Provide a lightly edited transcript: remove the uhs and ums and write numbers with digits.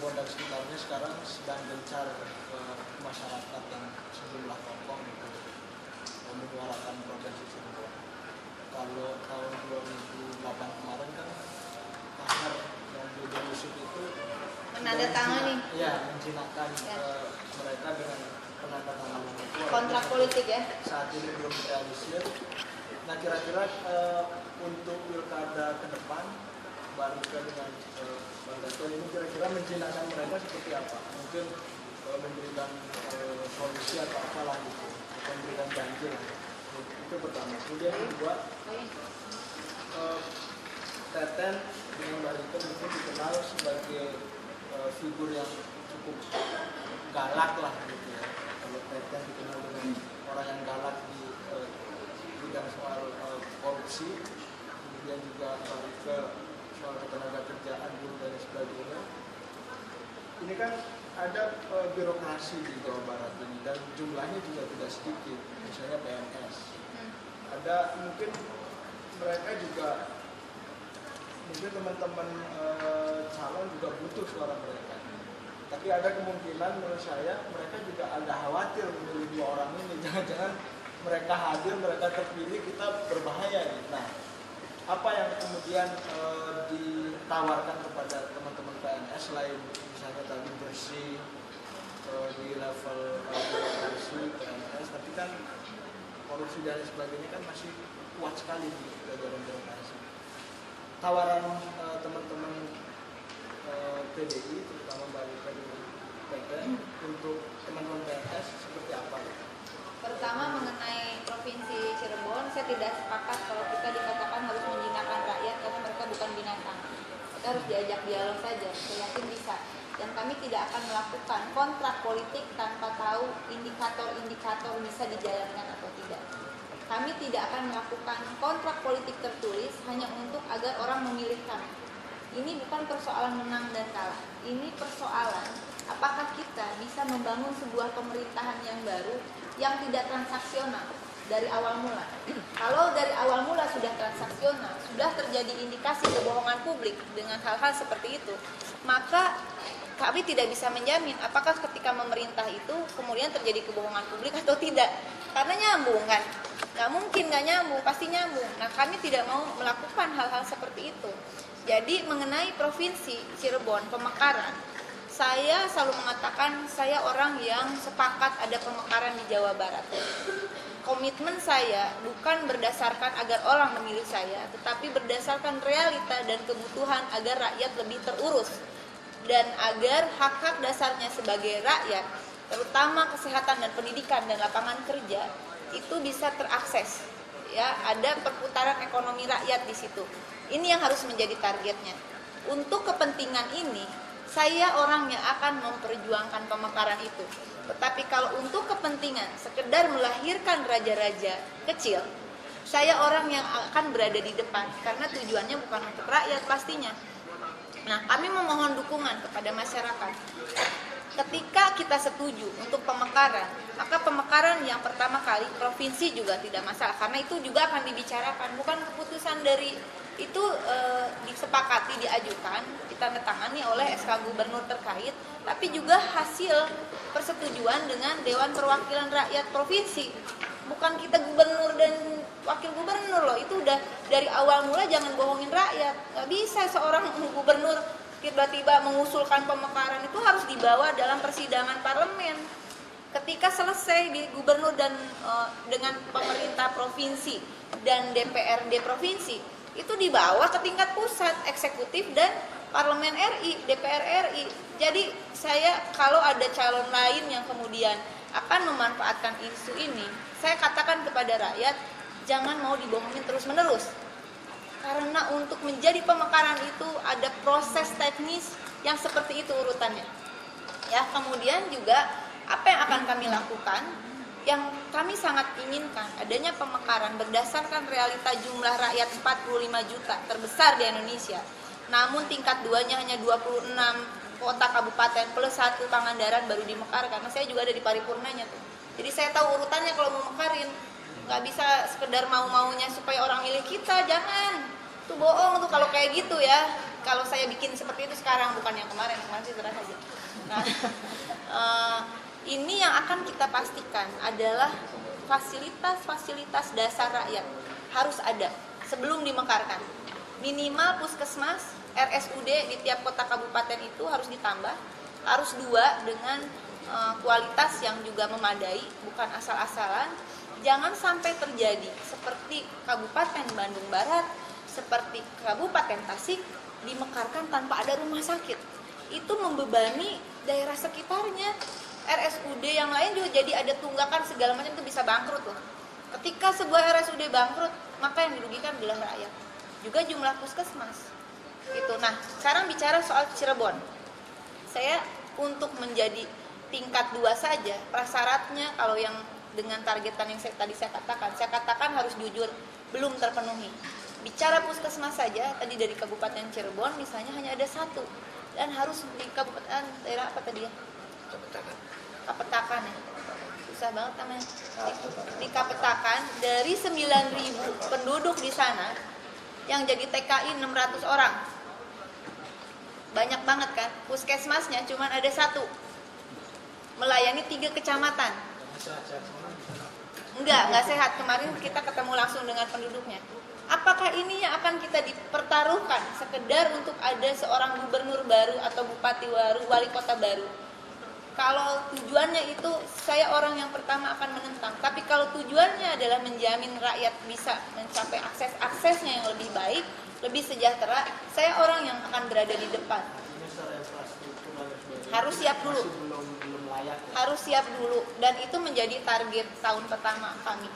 Cirebon dan sekitarnya sekarang sedang gencar ke masyarakat dan sejumlah tokoh gitu menyuarakan provinsi Cirebon. Kalau tahun 2008 kemarin kan Ahmad dan Deddy Yusuf itu menandatangani menjinakkan mereka dengan penandatanganan itu kontrak politik ya. Saat ini belum realisir. Nah kira-kira untuk pilkada ke depan baru dengan Bang Dato ini kira-kira menjinakkan mereka seperti apa? Mungkin memberikan solusi atau apalah gitu, memberikan janji lah. Itu pertama. Kemudian kedua, Teten dengan Mbak Rito mungkin dikenal sebagai figur yang cukup galak lah gitu ya. Kalau Teten dikenal dengan orang yang galak di bidang soal korupsi, kemudian juga ke soal ketenaga kerjaan, guru dan sebagainya. Ini kan ada birokrasi di Jawa Barat ini dan jumlahnya juga tidak sedikit, misalnya PNS. Ada mungkin mereka juga, mungkin teman-teman calon juga butuh suara mereka. Tapi ada kemungkinan menurut saya mereka juga agak khawatir memilih dua orang ini. Jangan-jangan mereka hadir, mereka terpilih, kita berbahaya. Nah, apa yang kemudian ditawarkan kepada teman-teman PNS selain misalnya tadi bersih di level korupsi PNS, tapi kan korupsi dan sebagainya kan masih kuat sekali di jajaran birokrasi. Tawaran teman-teman PDI, terutama Mbak Rika dan Teten, untuk teman-teman PNS seperti apa? Pertama mengenai Provinsi Cirebon, saya tidak sepakat kalau kita dikatakan harus menjinakkan rakyat karena mereka bukan binatang. Kita harus diajak dialog saja, saya yakin bisa. Dan kami tidak akan melakukan kontrak politik tanpa tahu indikator-indikator bisa dijalankan atau tidak. Kami tidak akan melakukan kontrak politik tertulis hanya untuk agar orang memilih kami. Ini bukan persoalan menang dan kalah. Ini persoalan apakah kita bisa membangun sebuah pemerintahan yang baru yang tidak transaksional dari awal mula. Kalau dari awal mula sudah transaksional, sudah terjadi indikasi kebohongan publik dengan hal-hal seperti itu, maka kami tidak bisa menjamin apakah ketika memerintah itu kemudian terjadi kebohongan publik atau tidak. Karena nyambung kan? Nggak mungkin nggak nyambung, pasti nyambung. Nah kami tidak mau melakukan hal-hal seperti itu. Jadi mengenai Provinsi Cirebon, pemekaran, saya selalu mengatakan saya orang yang sepakat ada pemekaran di Jawa Barat. Komitmen saya bukan berdasarkan agar orang memilih saya, tetapi berdasarkan realita dan kebutuhan agar rakyat lebih terurus dan agar hak-hak dasarnya sebagai rakyat, terutama kesehatan dan pendidikan dan lapangan kerja itu bisa terakses. Ya, ada perputaran ekonomi rakyat di situ. Ini yang harus menjadi targetnya. Untuk kepentingan ini, saya orang yang akan memperjuangkan pemekaran itu. Tetapi kalau untuk kepentingan sekedar melahirkan raja-raja kecil, saya orang yang akan berada di depan karena tujuannya bukan untuk rakyat pastinya. Nah, kami memohon dukungan kepada masyarakat. Ketika kita setuju untuk pemekaran, maka pemekaran yang pertama kali provinsi juga tidak masalah karena itu juga akan dibicarakan, bukan keputusan dari itu disepakati, diajukan, ditandatangani oleh SK Gubernur terkait, tapi juga hasil persetujuan dengan Dewan Perwakilan Rakyat Provinsi. Bukan kita gubernur dan wakil gubernur loh, itu udah dari awal mula jangan bohongin rakyat. Gak bisa seorang gubernur tiba-tiba mengusulkan pemekaran, itu harus dibawa dalam persidangan parlemen. Ketika selesai di gubernur dan dengan pemerintah provinsi dan DPRD provinsi, itu dibawa ke tingkat pusat, eksekutif dan parlemen RI, DPR RI. Jadi saya kalau ada calon lain yang kemudian akan memanfaatkan isu ini, saya katakan kepada rakyat, jangan mau dibohongin terus-menerus. Karena untuk menjadi pemekaran itu ada proses teknis yang seperti itu urutannya. Ya, kemudian juga apa yang akan kami lakukan, yang kami sangat inginkan adanya pemekaran berdasarkan realita jumlah rakyat 45 juta terbesar di Indonesia. Namun tingkat 2-nya hanya 26 kota kabupaten plus 1 Pangandaran baru dimekar, karena saya juga ada di paripurnanya tuh. Jadi saya tahu urutannya kalau mau mekarin. Nggak bisa sekedar mau-maunya supaya orang milih kita, jangan. Itu bohong tuh kalau kayak gitu ya. kalau saya bikin seperti itu sekarang, bukan yang kemarin sih terasa aja. Nah, ini yang akan kita pastikan adalah fasilitas-fasilitas dasar rakyat harus ada sebelum dimekarkan. Minimal puskesmas, RSUD di tiap kota kabupaten itu harus ditambah, harus 2 dengan kualitas yang juga memadai, bukan asal-asalan. Jangan sampai terjadi seperti Kabupaten Bandung Barat, seperti Kabupaten Tasik dimekarkan tanpa ada rumah sakit. Itu membebani daerah sekitarnya. RSUD yang lain juga jadi ada tunggakan segala macam, itu bisa bangkrut loh. Ketika sebuah RSUD bangkrut, maka yang dirugikan adalah rakyat. Juga jumlah puskesmas. Gitu. Nah, sekarang bicara soal Cirebon. Saya untuk menjadi tingkat 2 saja, prasyaratnya kalau yang dengan targetan yang tadi saya katakan harus jujur, belum terpenuhi. Bicara puskesmas saja, tadi dari Kabupaten Cirebon misalnya hanya ada 1, dan harus di kabupaten daerah apa tadi ya? Kapetakan ya, susah banget namanya. Di Kapetakan dari 9.000 penduduk di sana, yang jadi TKI 600 orang, banyak banget kan. Puskesmasnya cuma ada 1, melayani 3 kecamatan. Enggak sehat. Kemarin kita ketemu langsung dengan penduduknya. Apakah ini yang akan kita dipertaruhkan sekedar untuk ada seorang gubernur baru atau bupati baru, wali kota baru? Kalau tujuannya itu, saya orang yang pertama akan menentang. Tapi kalau tujuannya adalah menjamin rakyat bisa mencapai aksesnya yang lebih baik, lebih sejahtera, saya orang yang akan berada di depan. Harus siap dulu. Harus siap dulu, dan itu menjadi target tahun pertama kami.